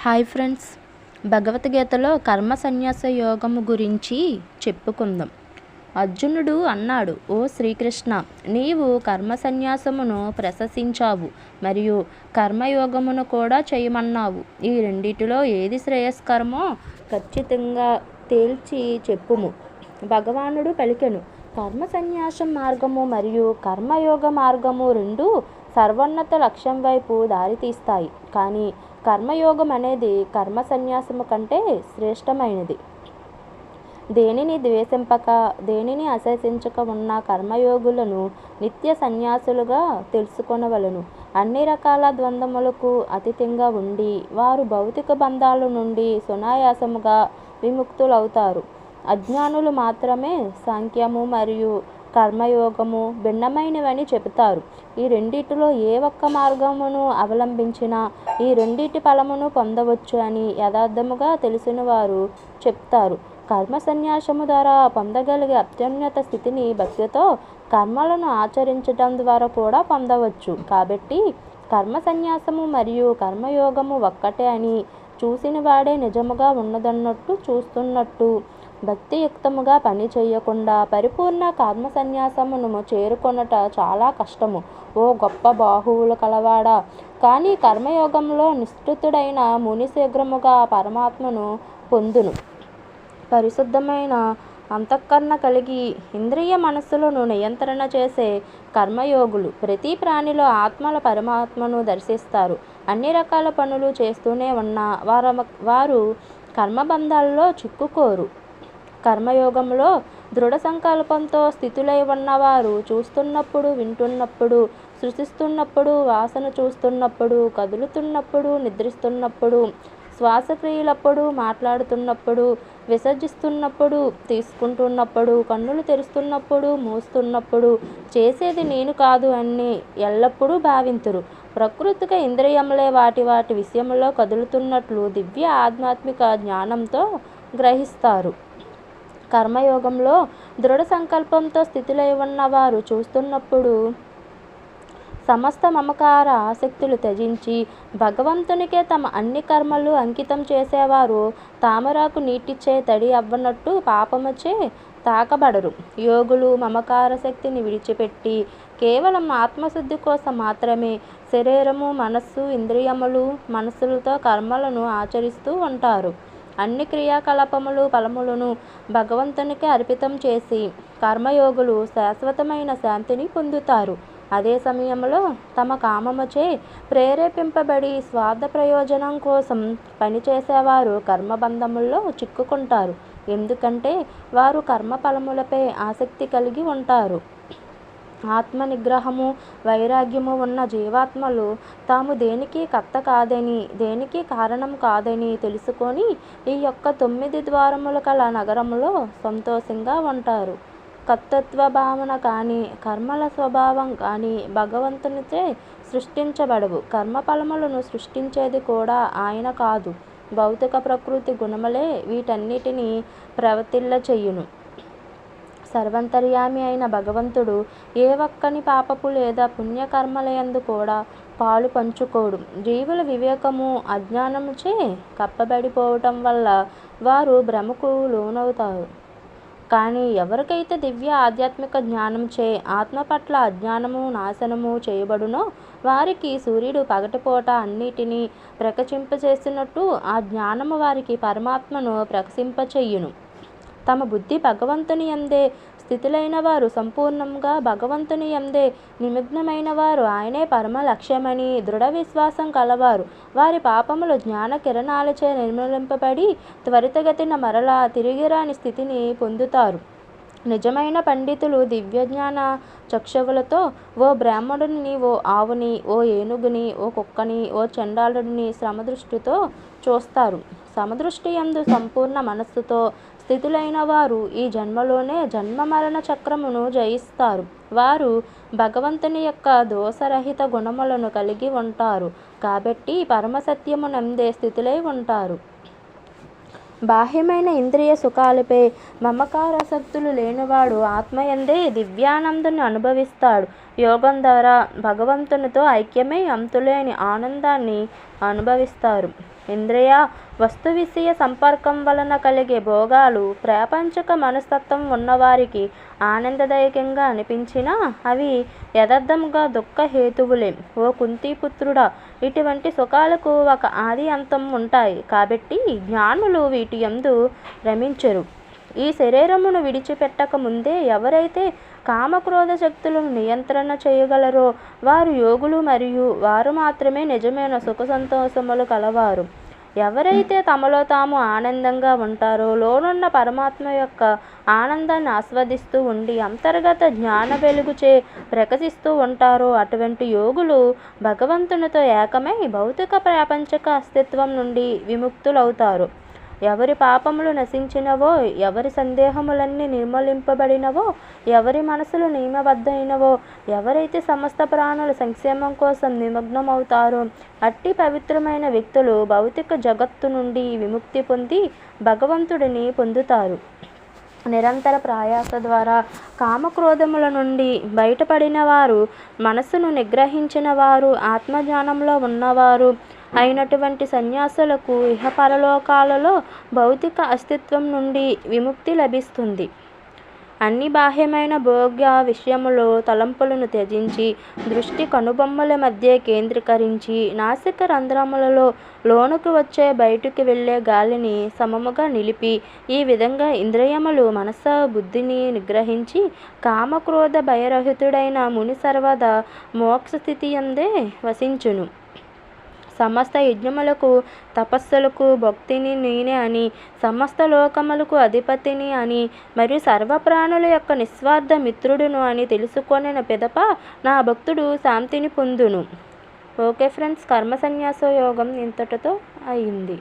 Hi friends, భగవద్గీతలో కర్మ సన్యాస యోగము గురించి చెప్పుకుందాం. అర్జునుడు అన్నాడు, ఓ శ్రీకృష్ణ, నీవు కర్మ సన్యాసమును ప్రశంసించావు మరియు కర్మయోగమును కూడా చేయమన్నావు. ఈ రెండిటిలో ఏది శ్రేయస్కరమో ఖచ్చితంగా తేల్చి చెప్పుము. భగవానుడు పలికెను, కర్మ సన్యాసం మార్గము మరియు కర్మయోగ మార్గము రెండూ సర్వోన్నత లక్ష్యం వైపు దారితీస్తాయి. కానీ కర్మయోగం అనేది కర్మ సన్యాసము కంటే శ్రేష్టమైనది. దేనిని ద్వేషింపక దేనిని అసహించక ఉన్న కర్మయోగులను నిత్య సన్యాసులుగా తెలుసుకొనవలెను. అన్ని రకాల ద్వంద్వములకు అతీతంగా ఉండి వారు భౌతిక బంధాల నుండి సునాయాసముగా విముక్తులవుతారు. అజ్ఞానులు మాత్రమే సాంఖ్యము మరియు కర్మయోగము భిన్నమైనవని చెబుతారు. ఈ రెండిటిలో ఏ ఒక్క మార్గమును అవలంబించినా ఈ రెండిటి ఫలమును పొందవచ్చు అని యథార్థముగా తెలిసిన వారు చెప్తారు. కర్మ సన్యాసము ద్వారా పొందగలిగే అత్యున్నత స్థితిని భక్తితో కర్మలను ఆచరించడం ద్వారా కూడా పొందవచ్చు. కాబట్టి కర్మ సన్యాసము మరియు కర్మయోగము ఒక్కటే అని చూసిన వాడే నిజముగా ఉన్నదన్నట్టు చూస్తున్నట్టు భక్తియుక్తముగా పని చేయకుండా పరిపూర్ణ కర్మ సన్యాసమును చేరుకొనుట చాలా కష్టము. ఓ గొప్ప బాహువులు కలవాడా, కానీ కర్మయోగంలో నిష్ఠితుడైన ముని శీఘ్రముగా పరమాత్మను పొందును. పరిశుద్ధమైన అంతఃకరణ కలిగి ఇంద్రియ మనస్సులను నియంత్రణ చేసే కర్మయోగులు ప్రతి ప్రాణిలో ఆత్మల పరమాత్మను దర్శిస్తారు. అన్ని రకాల పనులు చేస్తూనే ఉన్న వారు కర్మబంధాల్లో చిక్కుకోరు. కర్మయోగంలో దృఢ సంకల్పంతో స్థితులై ఉన్నవారు చూస్తున్నప్పుడు, వింటున్నప్పుడు, సృష్టిస్తున్నప్పుడు, వాసన చూస్తున్నప్పుడు, కదులుతున్నప్పుడు, నిద్రిస్తున్నప్పుడు, శ్వాసక్రియలప్పుడు, మాట్లాడుతున్నప్పుడు, విసర్జిస్తున్నప్పుడు, తీసుకుంటున్నప్పుడు, కన్నులు తెరుస్తున్నప్పుడు, మూస్తున్నప్పుడు చేసేది నేను కాదు అని ఎల్లప్పుడూ భావింతురు. ప్రకృతిక ఇంద్రియములే వాటి వాటి విషయంలో కదులుతున్నట్లు దివ్య ఆధ్యాత్మిక జ్ఞానంతో గ్రహిస్తారు. కర్మయోగంలో దృఢ సంకల్పంతో స్థితిలో ఉన్నవారు చూస్తున్నప్పుడు సమస్త మమకార ఆసక్తులు త్యజించి భగవంతునికే తమ అన్ని కర్మలు అంకితం చేసేవారు తామరాకు నీటిచ్చే తడి అవ్వనట్టు పాపముచే తాకబడరు. యోగులు మమకార శక్తిని విడిచిపెట్టి కేవలం ఆత్మశుద్ధి కోసం మాత్రమే శరీరము, మనస్సు, ఇంద్రియములు, మనస్సులతో కర్మలను ఆచరిస్తూ ఉంటారు. అన్ని క్రియాకలాపములు ఫలములను భగవంతునికి అర్పితం చేసి కర్మయోగులు శాశ్వతమైన శాంతిని పొందుతారు. అదే సమయంలో తమ కామముచే ప్రేరేపింపబడి స్వార్థ ప్రయోజనం కోసం పనిచేసేవారు కర్మబంధముల్లో చిక్కుకుంటారు. ఎందుకంటే వారు కర్మ ఫలములపై ఆసక్తి కలిగి ఉంటారు. ఆత్మ నిగ్రహము, వైరాగ్యము ఉన్న జీవాత్మలు తాము దేనికి కర్త కాదని, దేనికి కారణం కాదని తెలుసుకొని ఈ యొక్క 9 ద్వారములు కల నగరములో సంతోషంగా ఉంటారు. కర్తృత్వ భావన కానీ కర్మల స్వభావం కానీ భగవంతునిచే సృష్టించబడవు. కర్మఫలములను సృష్టించేది కూడా ఆయన కాదు. భౌతిక ప్రకృతి గుణములే వీటన్నిటినీ ప్రవర్తిల్ల చెయ్యును. సర్వాంతర్యామి అయిన భగవంతుడు ఏ ఒక్కని పాపపు లేదా పుణ్యకర్మలయందు కూడా పాలు పంచుకోడు. జీవుల వివేకము అజ్ఞానముచే కప్పబడిపోవటం వల్ల వారు భ్రమకు లోనవుతారు. కానీ ఎవరికైతే దివ్య ఆధ్యాత్మిక జ్ఞానంచే ఆత్మ పట్ల అజ్ఞానము నాశనము చేయబడునో వారికి సూర్యుడు పగటిపూట అన్నిటినీ ప్రకాశింపచేసినట్టు ఆ జ్ఞానము వారికి పరమాత్మను ప్రకాశింపచేయును. తమ బుద్ధి భగవంతుని యందే స్థితులైన వారు సంపూర్ణంగా భగవంతుని యందే నిమగ్నమైన వారు ఆయనే పరమ లక్ష్యమని దృఢ విశ్వాసం కలవారు వారి పాపములు జ్ఞాన కిరణాలచే నిర్మూలింపబడి త్వరితగతిన మరలా తిరిగిరాని స్థితిని పొందుతారు. నిజమైన పండితులు దివ్యజ్ఞాన చక్షువులతో ఓ బ్రాహ్మణుడిని, ఓ ఆవుని, ఓ ఏనుగుని, ఓ కుక్కని, ఓ చండాలుడిని సమదృష్టితో చూస్తారు. సమదృష్టి యందు సంపూర్ణ మనస్సుతో స్థితులైన వారు ఈ జన్మలోనే జన్మ మరణ చక్రమును జయిస్తారు. వారు భగవంతుని యొక్క దోషరహిత గుణములను కలిగి ఉంటారు కాబట్టి పరమసత్యము నందే స్థితులై ఉంటారు. బాహ్యమైన ఇంద్రియ సుఖాలపై మమకారాసక్తులు లేనివాడు ఆత్మయందే దివ్యానందాన్ని అనుభవిస్తాడు. యోగం ద్వారా భగవంతునితో ఐక్యమై అంతులేని ఆనందాన్ని అనుభవిస్తారు. ఇంద్రియ వస్తు విషయ సంపర్కం వలన కలిగే భోగాలు ప్రాపంచిక మనస్తత్వం ఉన్నవారికి ఆనందదాయకంగా అనిపించినా అవి యథార్థంగా దుఃఖ హేతువులే. ఓ కుంతిపుత్రుడా, ఇటువంటి సుఖాలకు ఒక ఆది అంతం ఉంటాయి. కాబట్టి జ్ఞానులు వీటి యందు రమించరు. ఈ శరీరమును విడిచిపెట్టక ముందే ఎవరైతే కామక్రోధ శక్తులను నియంత్రణ చేయగలరో వారు యోగులు, మరియు వారు మాత్రమే నిజమైన సుఖ సంతోషములు కలవారు. ఎవరైతే తమలో తాము ఆనందంగా ఉంటారో, లోనున్న పరమాత్మ యొక్క ఆనందాన్ని ఆస్వాదిస్తూ ఉండి అంతర్గత జ్ఞాన వెలుగుచే ప్రకాశిస్తూ ఉంటారో అటువంటి యోగులు భగవంతునితో ఏకమై భౌతిక ప్రాపంచిక అస్తిత్వం నుండి విముక్తులవుతారు. ఎవరి పాపములు నశించినవో, ఎవరి సందేహములన్నీ నిర్మూలింపబడినవో, ఎవరి మనసులు నియమబద్ధమైనవో, ఎవరైతే సమస్త ప్రాణుల సంక్షేమం కోసం నిమగ్నమవుతారో అట్టి పవిత్రమైన వ్యక్తులు భౌతిక జగత్తు నుండి విముక్తి పొంది భగవంతుడిని పొందుతారు. నిరంతర ప్రయాస ద్వారా కామక్రోధముల నుండి బయటపడిన వారు, మనసును నిగ్రహించిన వారు, ఆత్మజ్ఞానంలో ఉన్నవారు అయినటువంటి సన్యాసులకు ఇహపరలోకాలలో భౌతిక అస్తిత్వం నుండి విముక్తి లభిస్తుంది. అన్ని బాహ్యమైన భోగ్య విషయములో తలంపులను త్యజించి దృష్టి కనుబొమ్మల మధ్య కేంద్రీకరించి నాసిక రంధ్రములలో లోనుకు వచ్చే బయటికి వెళ్ళే గాలిని సమముగా నిలిపి ఈ విధంగా ఇంద్రియములు మనస బుద్ధిని నిగ్రహించి కామక్రోధ భయరహితుడైన ముని సర్వదా మోక్ష స్థితి యందే వసించును. సమస్త యజ్ఞములకు తపస్సులకు భక్తిని నేనే అని, సమస్త లోకములకు అధిపతిని అని, మరియు సర్వప్రాణుల యొక్క నిస్వార్థ మిత్రుడును అని తెలుసుకొనిన పిదప నా భక్తుడు శాంతిని పొందును. ఓకే ఫ్రెండ్స్, కర్మ సన్యాస యోగం ఇంతటితో అయింది.